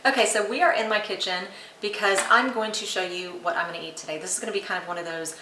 Okay, so we are in my kitchen because I'm going to show you what I'm going to eat today. This is going to be kind of one of those,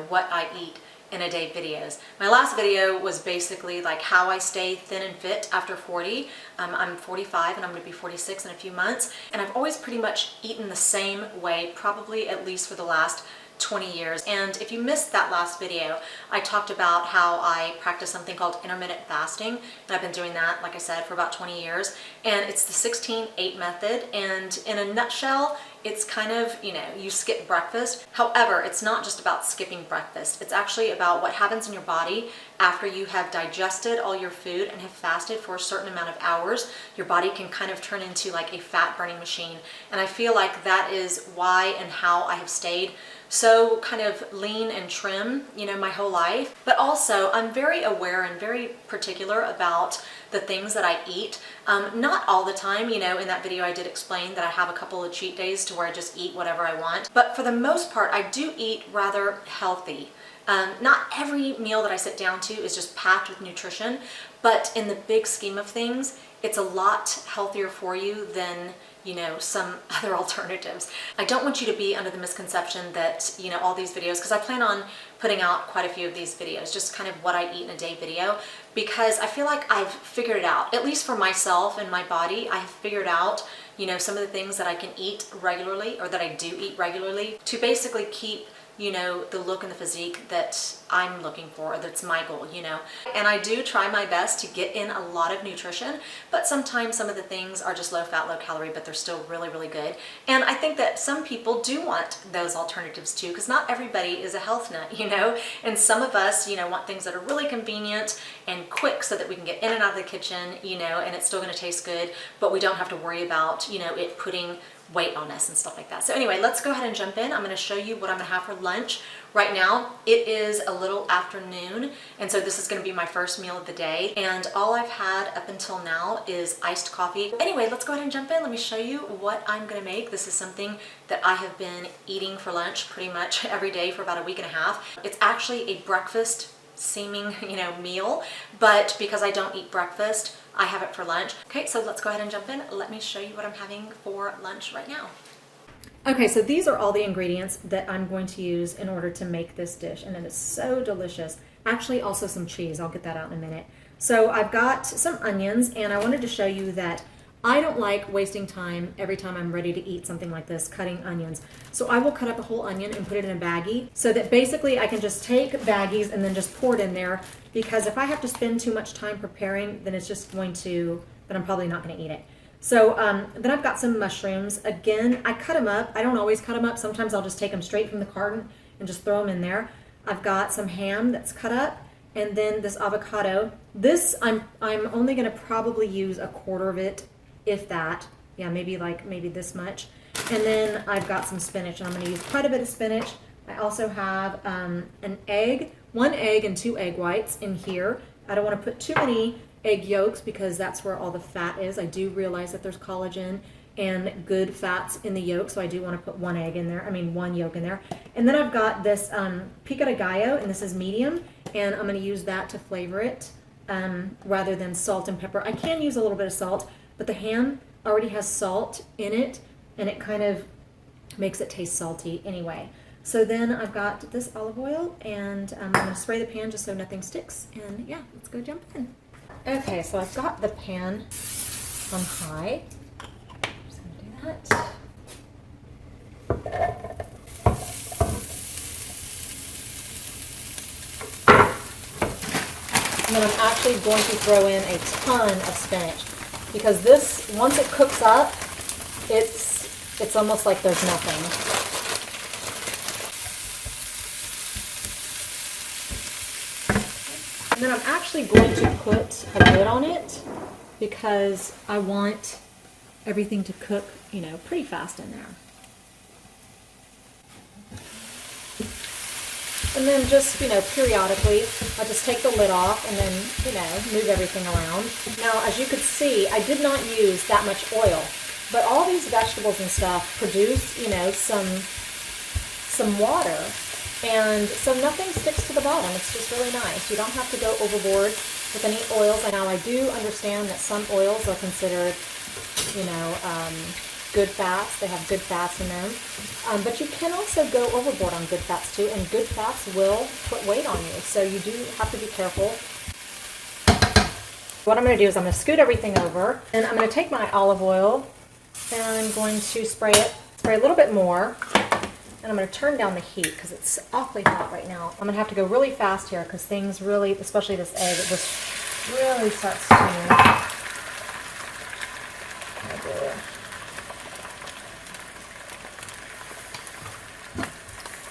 what I eat in a day videos. My last video was basically like how I stay thin and fit after 40. I'm 45 and I'm going to be 46 in a few months. And I've always pretty much eaten the same way, probably at least for the last 20 years. And if you missed that last video, I talked about how I practice something called intermittent fasting. And I've been doing that, like I said, for about 20 years. And it's the 16-8 method. And in a nutshell, it's kind of, you skip breakfast. However, it's not just about skipping breakfast. It's actually about what happens in your body after you have digested all your food and have fasted for a certain amount of hours. Your body can kind of turn into like a fat burning machine. And I feel like that is why and how I have stayed so kind of lean and trim, my whole life. But also, I'm very aware and very particular about the things that I eat. Not all the time, in that video I did explain that I have a couple of cheat days to where I just eat whatever I want. But for the most part, I do eat rather healthy. Not every meal that I sit down to is just packed with nutrition, but in the big scheme of things, it's a lot healthier for you than some other alternatives. I don't want you to be under the misconception that, all these videos, because I plan on putting out quite a few of these videos, just kind of what I eat in a day video, because I feel like I've figured it out, at least for myself and my body. I've figured out, some of the things that I can eat regularly, or that I do eat regularly, to basically keep the look and the physique that I'm looking for, that's my goal, And I do try my best to get in a lot of nutrition, but sometimes some of the things are just low fat, low calorie, but they're still really, really good. And I think that some people do want those alternatives too, because not everybody is a health nut, And some of us, want things that are really convenient and quick so that we can get in and out of the kitchen, and it's still going to taste good, but we don't have to worry about, it putting weight on us and stuff like that. So anyway, let's go ahead and jump in. I'm going to show you what I'm going to have for lunch. Right now, it is a little afternoon, and so this is going to be my first meal of the day, and all I've had up until now is iced coffee. Anyway, let's go ahead and jump in. Let me show you what I'm going to make. This is something that I have been eating for lunch pretty much every day for about a week and a half. It's actually a breakfast seeming, meal, but because I don't eat breakfast, I have it for lunch. Okay, so let's go ahead and jump in. Let me show you what I'm having for lunch right now. Okay, so these are all the ingredients that I'm going to use in order to make this dish, and it is so delicious. Actually, also some cheese. I'll get that out in a minute. So I've got some onions, and I wanted to show you that I don't like wasting time every time I'm ready to eat something like this, cutting onions. So I will cut up a whole onion and put it in a baggie so that basically I can just take baggies and then just pour it in there, because if I have to spend too much time preparing, then it's just going to, then I'm probably not going to eat it. So then I've got some mushrooms. Again, I cut them up. I don't always cut them up. Sometimes I'll just take them straight from the carton and just throw them in there. I've got some ham that's cut up, and then this avocado. This, I'm only going to probably use a quarter of it, if that. Yeah, maybe this much. And then I've got some spinach, and I'm going to use quite a bit of spinach. I also have an egg, 1 egg and 2 egg whites in here. I don't want to put too many egg yolks because that's where all the fat is. I do realize that there's collagen and good fats in the yolk, so I do want to put 1 egg in there. 1 yolk in there. And then I've got this Pico De Gallo, and this is medium, and I'm going to use that to flavor it rather than salt and pepper. I can use a little bit of salt, but the ham already has salt in it, and it kind of makes it taste salty anyway. So then I've got this olive oil, and I'm going to spray the pan just so nothing sticks. And yeah, let's go jump in. Okay, so I've got the pan on high. Just going to do that. And then I'm actually going to throw in a ton of spinach, because this, once it cooks up, it's almost like there's nothing. And then I'm actually going to put a lid on it because I want everything to cook, pretty fast in there. And then just, periodically, I'll just take the lid off and then, move everything around. Now, as you could see, I did not use that much oil, but all these vegetables and stuff produce, some water. And so nothing sticks to the bottom. It's just really nice. You don't have to go overboard with any oils. Now, I do understand that some oils are considered, good fats. They have good fats in them. But you can also go overboard on good fats too, and good fats will put weight on you. So you do have to be careful. What I'm going to do is I'm going to scoot everything over, and I'm going to take my olive oil, and I'm going to spray a little bit more, and I'm going to turn down the heat because it's awfully hot right now. I'm going to have to go really fast here because things really, especially this egg, it just really starts steaming.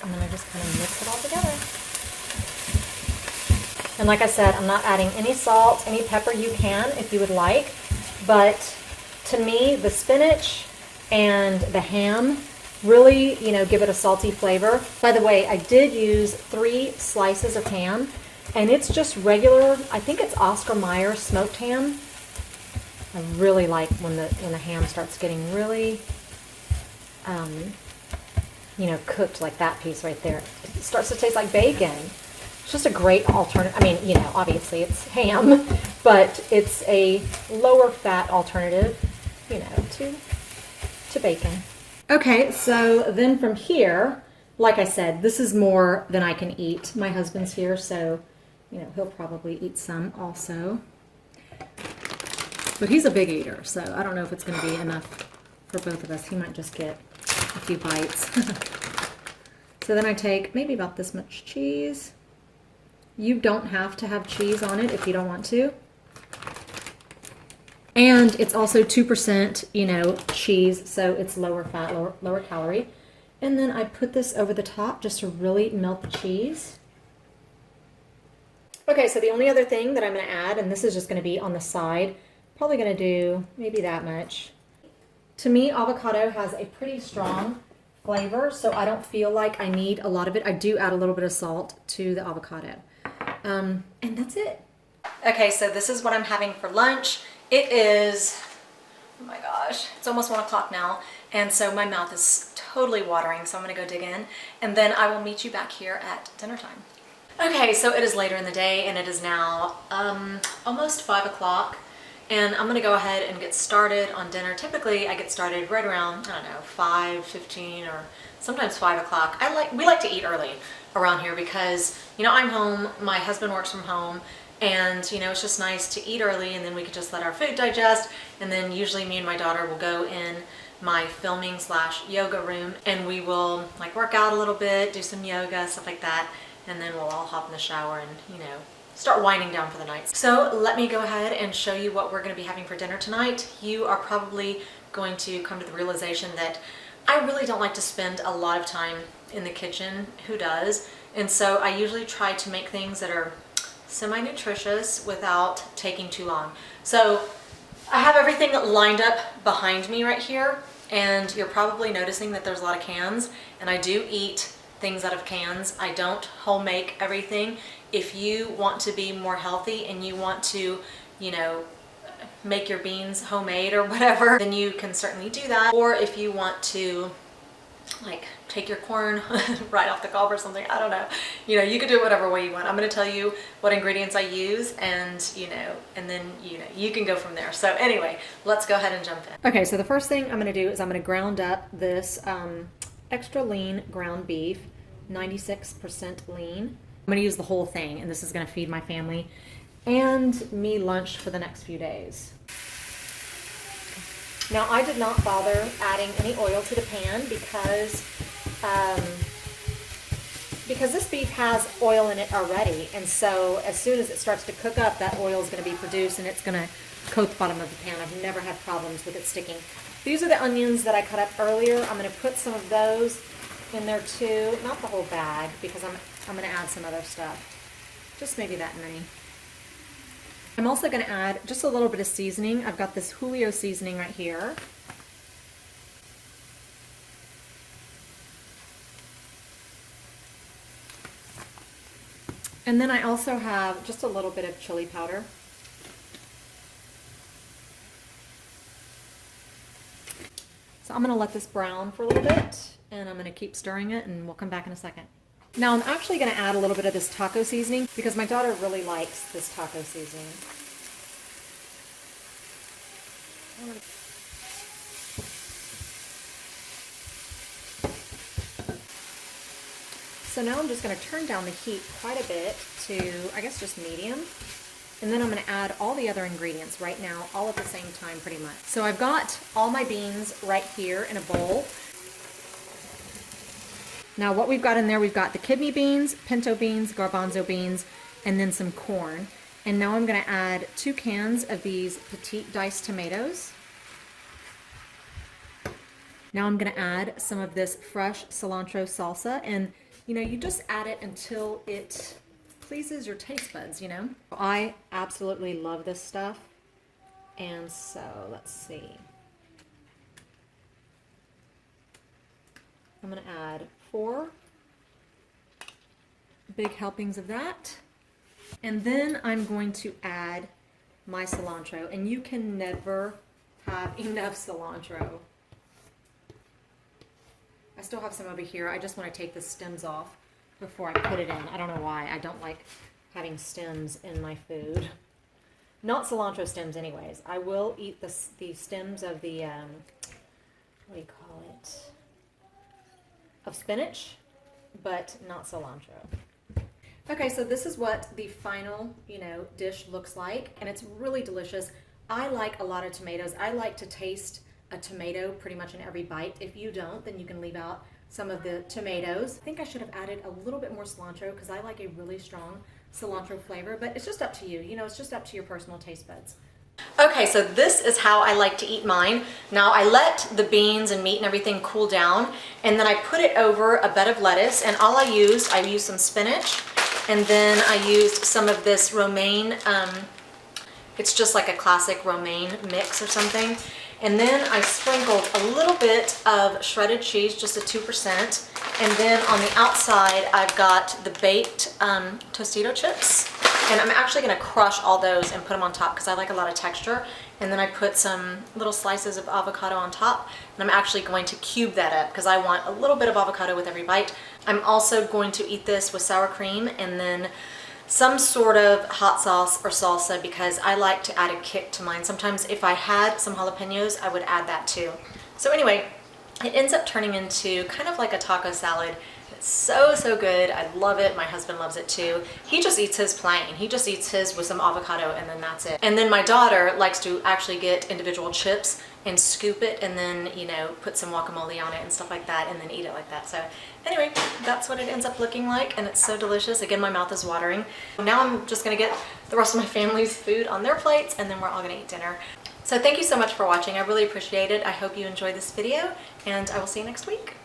And then I just kind of mix it all together. And like I said, I'm not adding any salt, any pepper. You can if you would like, but to me, the spinach and the ham really, give it a salty flavor. By the way, I did use 3 slices of ham, and it's just regular, I think it's Oscar Mayer smoked ham. I really like when the ham starts getting really, cooked like that piece right there. It starts to taste like bacon. It's just a great alternative. I mean, obviously it's ham, but it's a lower fat alternative, to bacon. Okay, so then from here, like I said, this is more than I can eat. My husband's here, so, he'll probably eat some also. But he's a big eater, so I don't know if it's going to be enough for both of us. He might just get a few bites. So then I take maybe about this much cheese. You don't have to have cheese on it if you don't want to. And it's also 2%, cheese, so it's lower fat, lower calorie. And then I put this over the top just to really melt the cheese. Okay, so the only other thing that I'm going to add, and this is just going to be on the side, probably going to do maybe that much. To me, avocado has a pretty strong flavor, so I don't feel like I need a lot of it. I do add a little bit of salt to the avocado. And that's it. Okay, so this is what I'm having for lunch. It is, oh my gosh, it's almost 1 o'clock now, and so my mouth is totally watering, so I'm gonna go dig in, and then I will meet you back here at dinner time. Okay, so it is later in the day, and it is now almost 5 o'clock, and I'm gonna go ahead and get started on dinner. Typically, I get started right around, 5:15 or sometimes 5 o'clock. We like to eat early around here because, I'm home, my husband works from home, and, it's just nice to eat early, and then we could just let our food digest, and then usually me and my daughter will go in my filming/yoga room, and we will, work out a little bit, do some yoga, stuff like that, and then we'll all hop in the shower and, start winding down for the night. So let me go ahead and show you what we're going to be having for dinner tonight. You are probably going to come to the realization that I really don't like to spend a lot of time in the kitchen. Who does? And so I usually try to make things that are semi-nutritious without taking too long. So I have everything lined up behind me right here, and you're probably noticing that there's a lot of cans, and I do eat things out of cans. I don't home make everything. If you want to be more healthy and you want to, make your beans homemade or whatever, then you can certainly do that. Or if you want to take your corn right off the cob or something, I don't know. You can do it whatever way you want. I'm going to tell you what ingredients I use, and and then you can go from there. So anyway, let's go ahead and jump in. Okay, so the first thing I'm going to do is I'm going to ground up this extra lean ground beef, 96% lean. I'm going to use the whole thing, and this is going to feed my family and me lunch for the next few days. Now, I did not bother adding any oil to the pan because this beef has oil in it already, and so as soon as it starts to cook up, that oil is going to be produced, and it's going to coat the bottom of the pan. I've never had problems with it sticking. These are the onions that I cut up earlier. I'm going to put some of those in there too, not the whole bag, because I'm going to add some other stuff, just maybe that many. I'm also going to add just a little bit of seasoning. I've got this Julio Seasoning right here. And then I also have just a little bit of chili powder. So I'm going to let this brown for a little bit, and I'm going to keep stirring it, and we'll come back in a second. Now I'm actually going to add a little bit of this taco seasoning because my daughter really likes this taco seasoning. So now I'm just going to turn down the heat quite a bit to, I guess, just medium. And then I'm going to add all the other ingredients right now, all at the same time pretty much. So I've got all my beans right here in a bowl. Now what we've got in there, we've got the kidney beans, pinto beans, garbanzo beans, and then some corn. And now I'm going to add 2 cans of these petite diced tomatoes. Now I'm going to add some of this fresh cilantro salsa, and you know, you just add it until it pleases your taste buds, you know. I absolutely love this stuff, and so let's see. I'm going to add 4 big helpings of that. And then I'm going to add my cilantro, and you can never have enough cilantro. I still have some over here. I just want to take the stems off before I put it in. I don't know why. I don't like having stems in my food. Not cilantro stems anyways. I will eat the stems of the, what do you call it? Of spinach, but not cilantro. Okay, so this is what the final, you know, dish looks like, and it's really delicious. I like a lot of tomatoes. I like to taste a tomato pretty much in every bite. If you don't, then you can leave out some of the tomatoes. I think I should have added a little bit more cilantro because I like a really strong cilantro flavor, but it's just up to you. You know, it's just up to your personal taste buds. Okay, so this is how I like to eat mine. Now I let the beans and meat and everything cool down, and then I put it over a bed of lettuce, and all I used some spinach, and then I used some of this romaine, it's just like a classic romaine mix or something. And then I sprinkled a little bit of shredded cheese, just a 2%. And then on the outside, I've got the baked Tostito chips. And I'm actually gonna crush all those and put them on top because I like a lot of texture. And then I put some little slices of avocado on top. And I'm actually going to cube that up because I want a little bit of avocado with every bite. I'm also going to eat this with sour cream and then some sort of hot sauce or salsa because I like to add a kick to mine. Sometimes if I had some jalapenos, I would add that too. So anyway, it ends up turning into kind of like a taco salad. It's so, so good. I love it. My husband loves it too. He just eats his plain. He just eats his with some avocado and then that's it. And then my daughter likes to actually get individual chips and scoop it and then, you know, put some guacamole on it and stuff like that and then eat it like that. So anyway, that's what it ends up looking like, and it's so delicious. Again, my mouth is watering. Now I'm just gonna get the rest of my family's food on their plates and then we're all gonna eat dinner. So thank you so much for watching. I really appreciate it. I hope you enjoyed this video and I will see you next week.